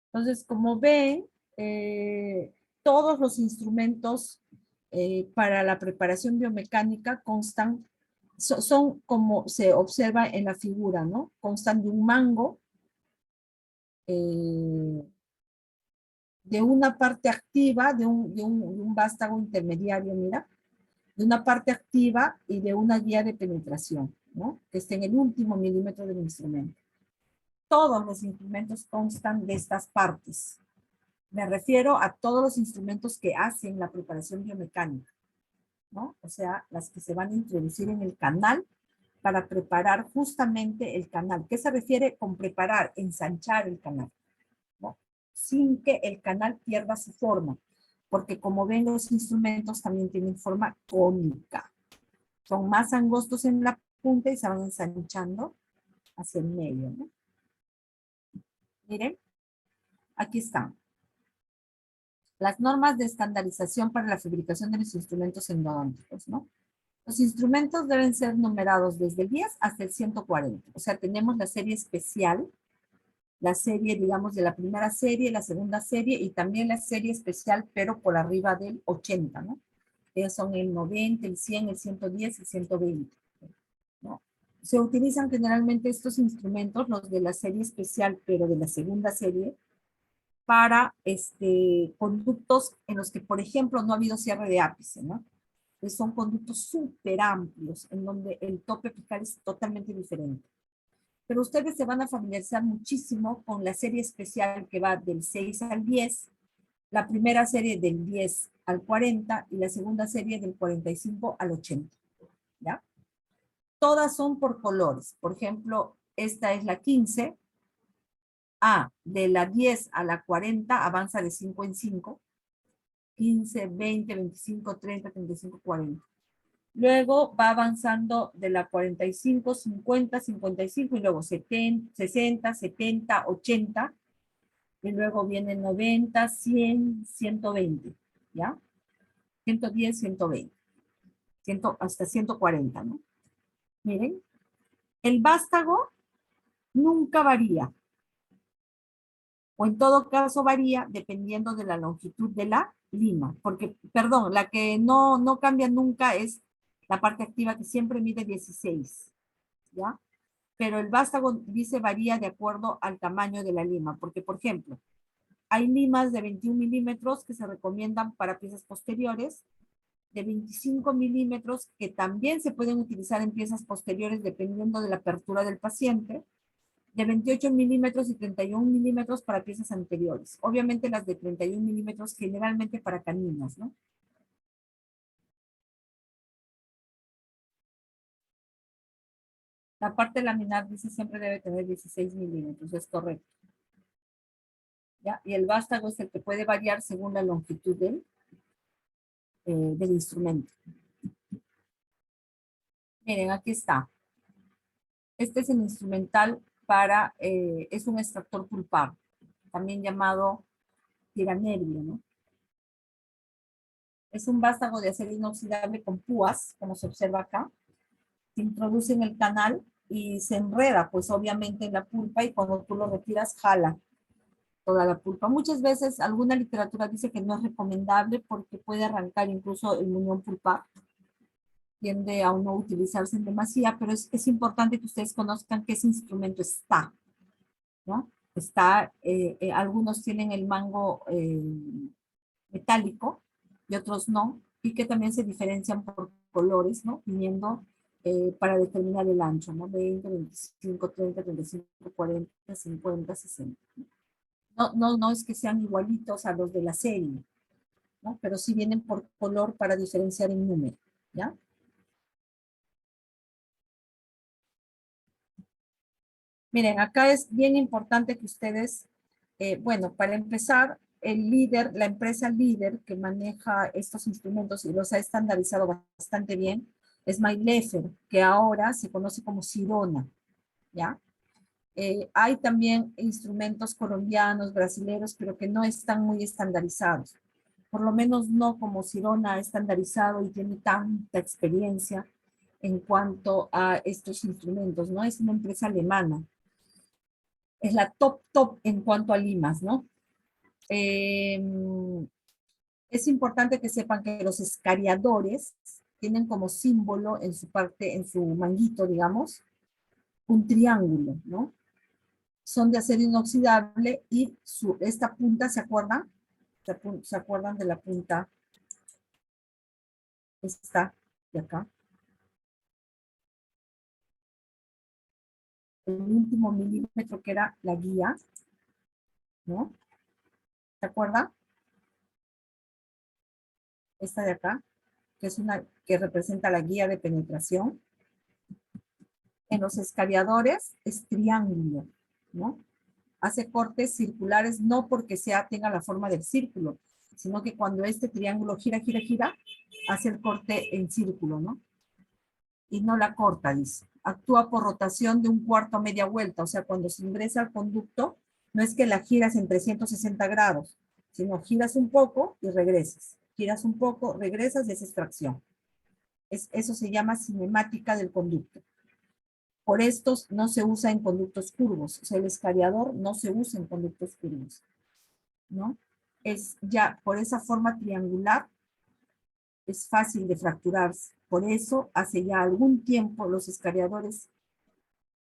S1: Entonces, como ven, todos los instrumentos para la preparación biomecánica constan, son como se observa en la figura, ¿no? Constan de un mango, de una parte activa, de un vástago intermediario, mira, de una parte activa y de una guía de penetración, ¿no? Que esté en el último milímetro del instrumento. Todos los instrumentos constan de estas partes. Me refiero a todos los instrumentos que hacen la preparación biomecánica, ¿no? O sea, las que se van a introducir en el canal para preparar justamente el canal. ¿Qué se refiere con preparar? Ensanchar el canal, ¿no? Sin que el canal pierda su forma, porque como ven, los instrumentos también tienen forma cónica. Son más angostos en la punta y se van ensanchando hacia el medio, ¿no? Miren, aquí están. Las normas de estandarización para la fabricación de los instrumentos endodónticos, ¿no? Los instrumentos deben ser numerados desde el 10 hasta el 140. O sea, tenemos la serie especial, la serie, digamos, de la primera serie, la segunda serie y también la serie especial, pero por arriba del 80, ¿no? Ellos son el 90, el 100, el 110, el 120, ¿no? Se utilizan generalmente estos instrumentos, los de la serie especial, pero de la segunda serie, para conductos en los que, por ejemplo, no ha habido cierre de ápice, ¿no? Entonces son conductos súper amplios, en donde el tope apical es totalmente diferente. Pero ustedes se van a familiarizar muchísimo con la serie especial que va del 6 al 10, la primera serie del 10 al 40 y la segunda serie del 45 al 80, ¿ya? Todas son por colores. Por ejemplo, esta es la 15. De la 10 a la 40 avanza de 5 en 5. 15, 20, 25, 30, 35, 40. Luego va avanzando de la 45, 50, 55 y luego 70, 60, 70, 80. Y luego viene 90, 100, 120, ¿ya? 110, 120. Hasta 140, ¿no? Miren, el vástago nunca varía. O en todo caso varía dependiendo de la longitud de la lima. Porque, perdón, la que no cambia nunca es la parte activa que siempre mide 16, ¿ya? Pero el vástago dice varía de acuerdo al tamaño de la lima. Porque, por ejemplo, hay limas de 21 milímetros que se recomiendan para piezas posteriores, de 25 milímetros que también se pueden utilizar en piezas posteriores dependiendo de la apertura del paciente, de 28 milímetros y 31 milímetros para piezas anteriores. Obviamente las de 31 milímetros generalmente para caninas, ¿no? La parte laminar dice siempre debe tener 16 milímetros, es correcto. ¿Ya? Y el vástago es el que puede variar según la longitud del instrumento. Miren, aquí está. Este es el instrumental para, es un extractor pulpar, también llamado tiranervio, ¿no? Es un vástago de acero inoxidable con púas, como se observa acá. Se introduce en el canal y se enreda, pues obviamente en la pulpa, y cuando tú lo retiras, jala toda la pulpa. Muchas veces alguna literatura dice que no es recomendable porque puede arrancar incluso el muñón pulpar. Tiende a no utilizarse en demasía, pero es importante que ustedes conozcan que ese instrumento está, ¿no? Está, algunos tienen el mango metálico y otros no, y que también se diferencian por colores, ¿no? Viniendo para determinar el ancho, ¿no? 20, 25, 30, 35, 40, 50, 60. No es que sean igualitos a los de la serie, ¿no? Pero sí vienen por color para diferenciar en número, ¿ya? Miren, acá es bien importante que ustedes, bueno, para empezar, el líder, la empresa líder que maneja estos instrumentos y los ha estandarizado bastante bien, es Maillefer, que ahora se conoce como Sirona, ¿ya? Hay también instrumentos colombianos, brasileños, pero que no están muy estandarizados. Por lo menos no como Sirona ha estandarizado y tiene tanta experiencia en cuanto a estos instrumentos, ¿no? Es una empresa alemana. Es la top en cuanto a limas, ¿no? Es importante que sepan que los escariadores tienen como símbolo en su parte, en su manguito, digamos, un triángulo, ¿no? Son de acero inoxidable y esta punta, ¿se acuerdan? ¿Se acuerdan de la punta? Esta de acá. El último milímetro que era la guía, ¿no? ¿Se acuerdan? Esta de acá, que es una que representa la guía de penetración. En los escariadores es triángulo, ¿no? Hace cortes circulares no porque tenga la forma del círculo, sino que cuando este triángulo gira, hace el corte en círculo, ¿no? Y no la corta, dice. Actúa por rotación de un cuarto a media vuelta, o sea, cuando se ingresa al conducto, no es que la giras en 360 grados, sino giras un poco y regresas. Giras un poco, regresas, y es extracción. Eso se llama cinemática del conducto. Por estos no se usa en conductos curvos, o sea, el escariador no se usa en conductos curvos, ¿no? Es ya por esa forma triangular, es fácil de fracturarse. Por eso, hace ya algún tiempo, los escariadores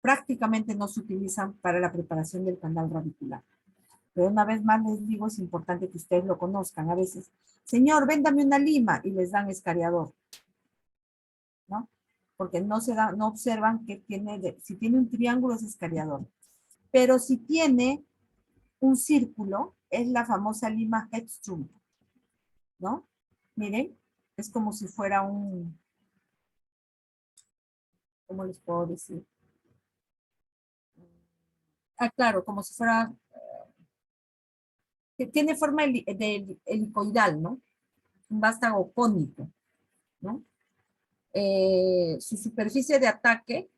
S1: prácticamente no se utilizan para la preparación del canal radicular. Pero una vez más les digo, es importante que ustedes lo conozcan. A veces, señor, véndame una lima, y les dan escariador, ¿no? Porque no observan que si tiene un triángulo es escariador. Pero si tiene un círculo, es la famosa lima Hedstrom, ¿no? Miren, es como si fuera ¿cómo les puedo decir? Claro, como si fuera, que tiene forma de helicoidal, ¿no? Un vástago cónico, ¿no? Su superficie de ataque,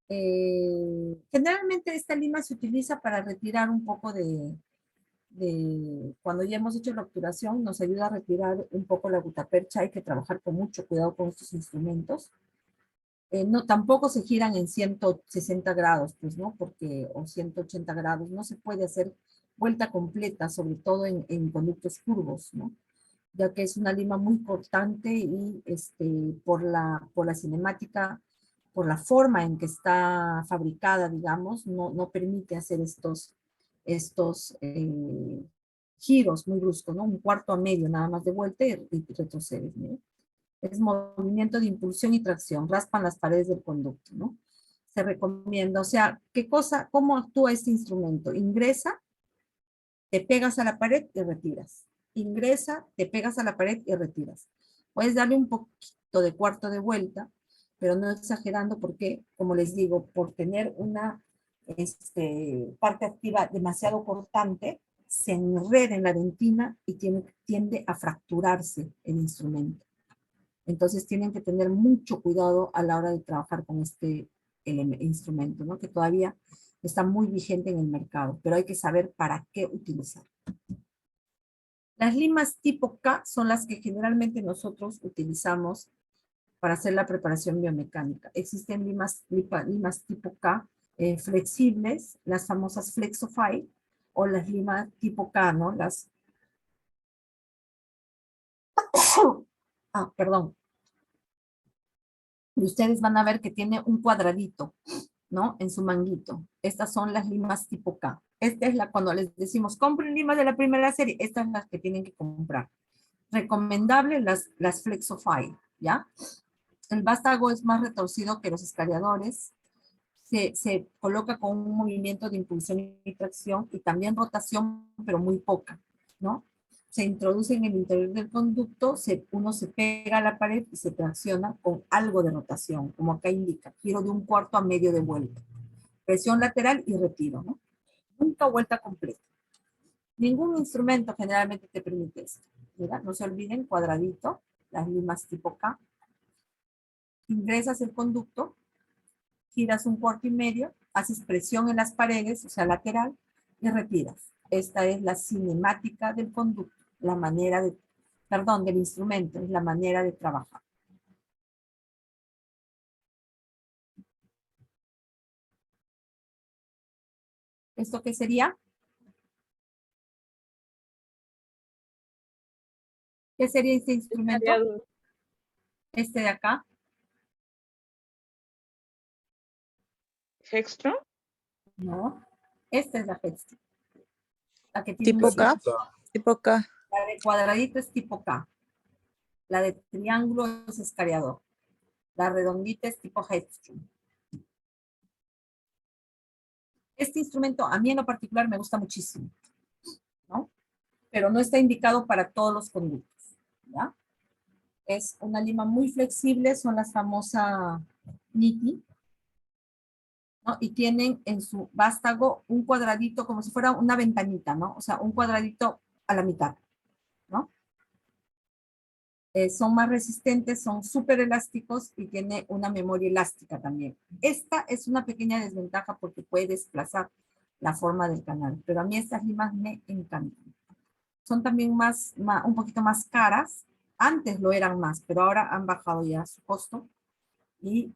S1: generalmente esta lima se utiliza para retirar un poco cuando ya hemos hecho la obturación, nos ayuda a retirar un poco la gutapercha. Hay que trabajar con mucho cuidado con estos instrumentos. No, tampoco se giran en 160 grados, pues, ¿no? O 180 grados, no se puede hacer vuelta completa, sobre todo en conductos curvos, ¿no? Ya que es una lima muy cortante y por la cinemática, por la forma en que está fabricada, digamos, no permite hacer estos giros muy bruscos, ¿no? Un cuarto a medio nada más de vuelta y retrocedes, ¿no? Es movimiento de impulsión y tracción, raspan las paredes del conducto, ¿no? se recomienda. O sea, ¿qué cosa, cómo actúa este instrumento? Ingresa, te pegas a la pared y retiras. Ingresa, te pegas a la pared y retiras. Puedes darle un poquito de cuarto de vuelta, pero no exagerando porque, como les digo, por tener una parte activa demasiado cortante, se enreda en la dentina y tiende a fracturarse el instrumento. Entonces tienen que tener mucho cuidado a la hora de trabajar con este instrumento, ¿no? Que todavía está muy vigente en el mercado, pero hay que saber para qué utilizar. Las limas tipo K son las que generalmente nosotros utilizamos para hacer la preparación biomecánica. Existen limas tipo K flexibles, las famosas Flexofy, o las limas tipo K, ¿no? Perdón. Y ustedes van a ver que tiene un cuadradito, ¿no? En su manguito. Estas son las limas tipo K. Esta es cuando les decimos, compren limas de la primera serie, estas son las que tienen que comprar. Recomendable las Flexofy, ¿ya? El vástago es más retorcido que los escariadores. Se coloca con un movimiento de impulsión y tracción y también rotación, pero muy poca, ¿no? Se introduce en el interior del conducto, uno se pega a la pared y se tracciona con algo de rotación, como acá indica, giro de un cuarto a medio de vuelta. Presión lateral y retiro, ¿no? Nunca vuelta completa. Ningún instrumento generalmente te permite esto. Mira, no se olviden, cuadradito, las limas tipo K. Ingresas el conducto, giras un cuarto y medio, haces presión en las paredes, o sea, lateral, y retiras. Esta es la cinemática del conducto, la manera de, perdón, del instrumento, es la manera de trabajar. ¿Esto qué sería? ¿Qué sería este instrumento? Este de acá.
S5: ¿Hextron?
S1: No. Esta es la Hextron. La que tiene
S4: Tipo
S1: un
S4: K.
S1: círculo.
S4: Tipo K.
S1: La de cuadradito es tipo K. La de triángulo es escariador. La redondita es tipo Hextron. Este instrumento a mí en lo particular me gusta muchísimo, ¿no? Pero no está indicado para todos los conductos, ¿ya? Es una lima muy flexible, son las famosas NITI, ¿no? Y tienen en su vástago un cuadradito como si fuera una ventanita, ¿no? O sea, un cuadradito a la mitad, ¿no? Son más resistentes, son súper elásticos y tiene una memoria elástica también. Esta es una pequeña desventaja porque puede desplazar la forma del canal, pero a mí estas limas me encantan. Son también un poquito más caras. Antes lo eran más, pero ahora han bajado ya su costo. Y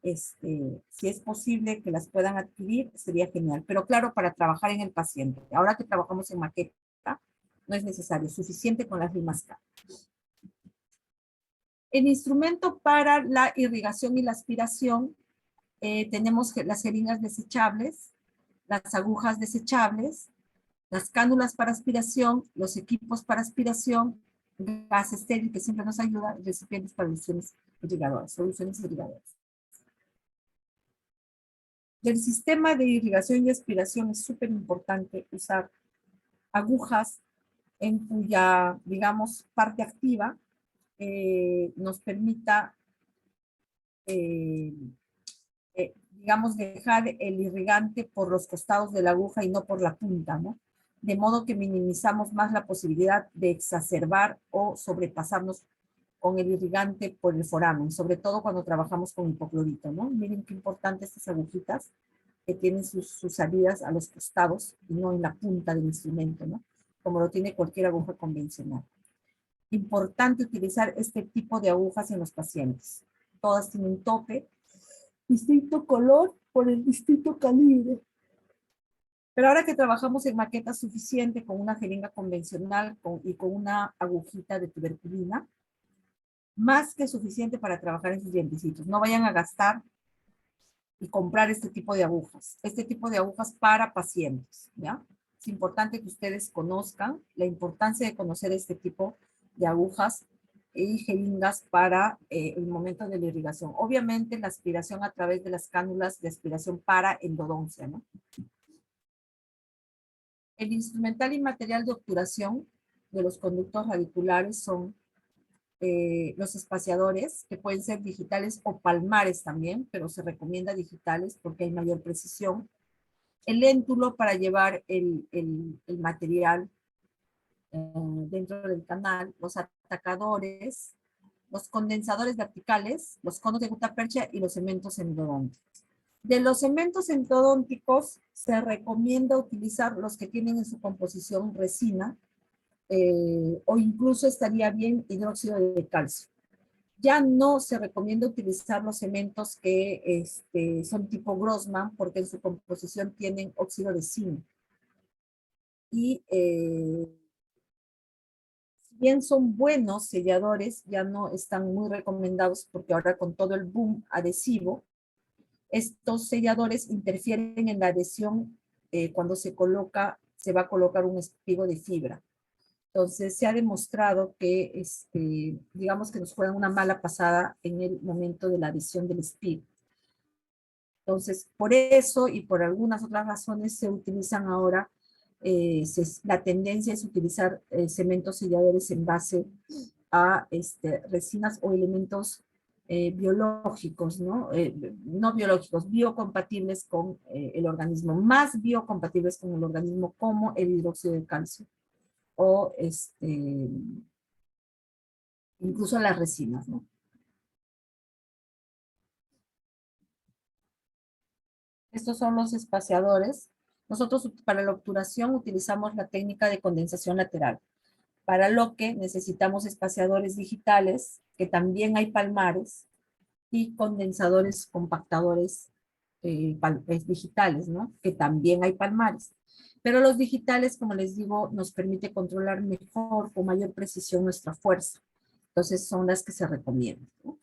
S1: si es posible que las puedan adquirir, sería genial. Pero claro, para trabajar en el paciente. Ahora que trabajamos en maqueta, no es necesario, es suficiente con las limas K. El instrumento para la irrigación y la aspiración, tenemos las jeringas desechables, las agujas desechables, las cánulas para aspiración, los equipos para aspiración, gas estéril que siempre nos ayuda, recipientes para soluciones irrigadoras. Del sistema de irrigación y aspiración es súper importante usar agujas en cuya, digamos, parte activa nos permita, digamos, dejar el irrigante por los costados de la aguja y no por la punta, ¿no? De modo que minimizamos más la posibilidad de exacerbar o sobrepasarnos con el irrigante por el foramen, sobre todo cuando trabajamos con hipoclorito, ¿no? Miren qué importante estas agujitas que tienen sus salidas a los costados y no en la punta del instrumento, ¿no? Como lo tiene cualquier aguja convencional. Importante utilizar este tipo de agujas en los pacientes. Todas tienen tope, distinto color por el distinto calibre. Pero ahora que trabajamos en maqueta suficiente con una jeringa convencional y con una agujita de tuberculina, más que suficiente para trabajar en sus dientecitos. No vayan a gastar y comprar este tipo de agujas. Este tipo de agujas para pacientes, ¿ya? Es importante que ustedes conozcan la importancia de conocer este tipo de agujas y jeringas para el momento de la irrigación. Obviamente la aspiración a través de las cánulas de aspiración para endodoncia, ¿no? El instrumental y material de obturación de los conductos radiculares son los espaciadores, que pueden ser digitales o palmares también, pero se recomienda digitales porque hay mayor precisión. El éntulo para llevar el material dentro del canal, los atacadores, los condensadores verticales, los conos de gutapercha y los cementos endodónticos. De los cementos endodónticos se recomienda utilizar los que tienen en su composición resina o incluso estaría bien hidróxido de calcio. Ya no se recomienda utilizar los cementos que son tipo Grossman porque en su composición tienen óxido de zinc. Y si bien son buenos selladores, ya no están muy recomendados porque ahora con todo el boom adhesivo, estos selladores interfieren en la adhesión cuando se va a colocar un espigo de fibra. Entonces se ha demostrado que, digamos que nos juegan una mala pasada en el momento de la adhesión del espigo. Entonces, por eso y por algunas otras razones se utilizan ahora, la tendencia es utilizar cementos selladores en base a resinas o elementos biológicos, ¿no? No biológicos, biocompatibles con el organismo, más biocompatibles con el organismo como el hidróxido de calcio o incluso las resinas, ¿no? Estos son los espaciadores. Nosotros para la obturación utilizamos la técnica de condensación lateral, para lo que necesitamos espaciadores digitales, que también hay palmares, y condensadores compactadores digitales, ¿no? Que también hay palmares. Pero los digitales, como les digo, nos permite controlar mejor, con mayor precisión nuestra fuerza. Entonces son las que se recomiendan, ¿no?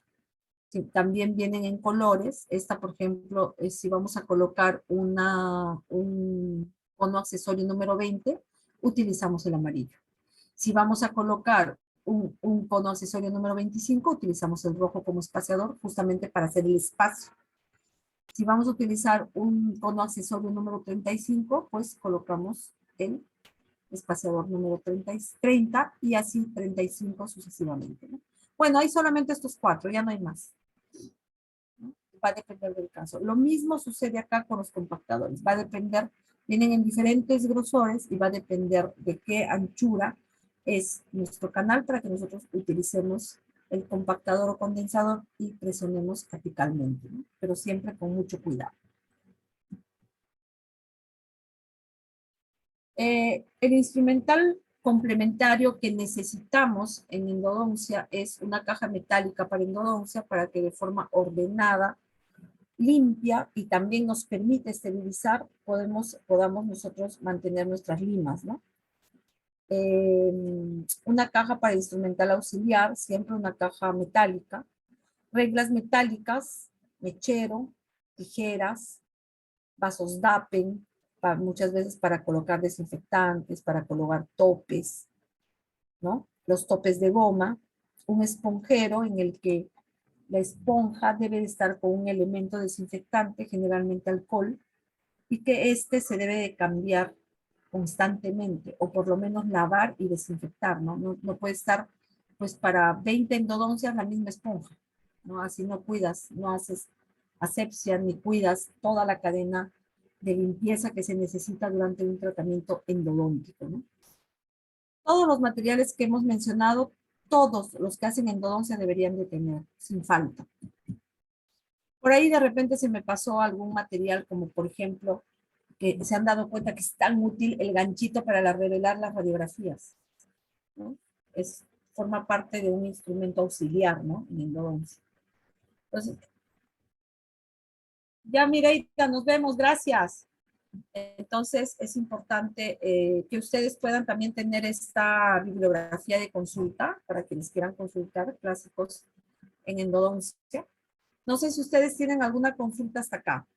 S1: Sí, también vienen en colores. Esta, por ejemplo, si vamos a colocar un cono accesorio número 20, utilizamos el amarillo. Si vamos a colocar un cono accesorio número 25, utilizamos el rojo como espaciador, justamente para hacer el espacio. Si vamos a utilizar un cono accesorio número 35, pues colocamos el espaciador número 30 y así 35 sucesivamente, ¿no? Bueno, hay solamente estos 4, ya no hay más. Va a depender del caso. Lo mismo sucede acá con los compactadores. Va a depender, vienen en diferentes grosores y va a depender de qué anchura es nuestro canal para que nosotros utilicemos el compactador o condensador y presionemos apicalmente, ¿no? Pero siempre con mucho cuidado. El instrumental complementario que necesitamos en endodoncia es una caja metálica para endodoncia para que de forma ordenada, limpia y también nos permite esterilizar, podamos nosotros mantener nuestras limas, ¿no? Una caja para instrumental auxiliar, siempre una caja metálica, reglas metálicas, mechero, tijeras, vasos Dapen, muchas veces para colocar desinfectantes, para colocar topes, ¿no? Los topes de goma, un esponjero en el que la esponja debe de estar con un elemento desinfectante, generalmente alcohol, y que se debe de cambiar constantemente, o por lo menos lavar y desinfectar, ¿no? No puede estar, pues, para 20 endodoncias la misma esponja, ¿no? Así no cuidas, no haces asepsia, ni cuidas toda la cadena de limpieza que se necesita durante un tratamiento endodóntico, ¿no? Todos los materiales que hemos mencionado, todos los que hacen endodoncia deberían de tener, sin falta. Por ahí de repente se me pasó algún material, como por ejemplo, que se han dado cuenta que es tan útil el ganchito para revelar las radiografías, ¿no? Forma parte de un instrumento auxiliar, ¿no? En endodoncia. Entonces, ya Mireita, nos vemos, gracias. Entonces, es importante que ustedes puedan también tener esta bibliografía de consulta para quienes quieran consultar clásicos en endodoncia. No sé si ustedes tienen alguna consulta hasta acá.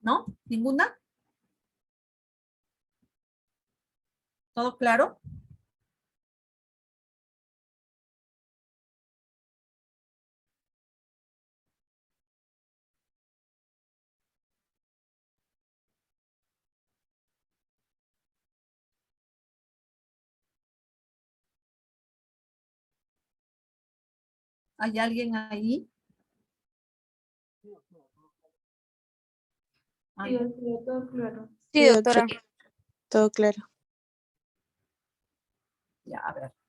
S1: ¿No? ¿Ninguna? ¿Todo claro? ¿Hay alguien ahí? Ah,
S3: Sí, todo claro.
S4: Sí, doctora.
S5: Todo claro.
S1: ya, a ver.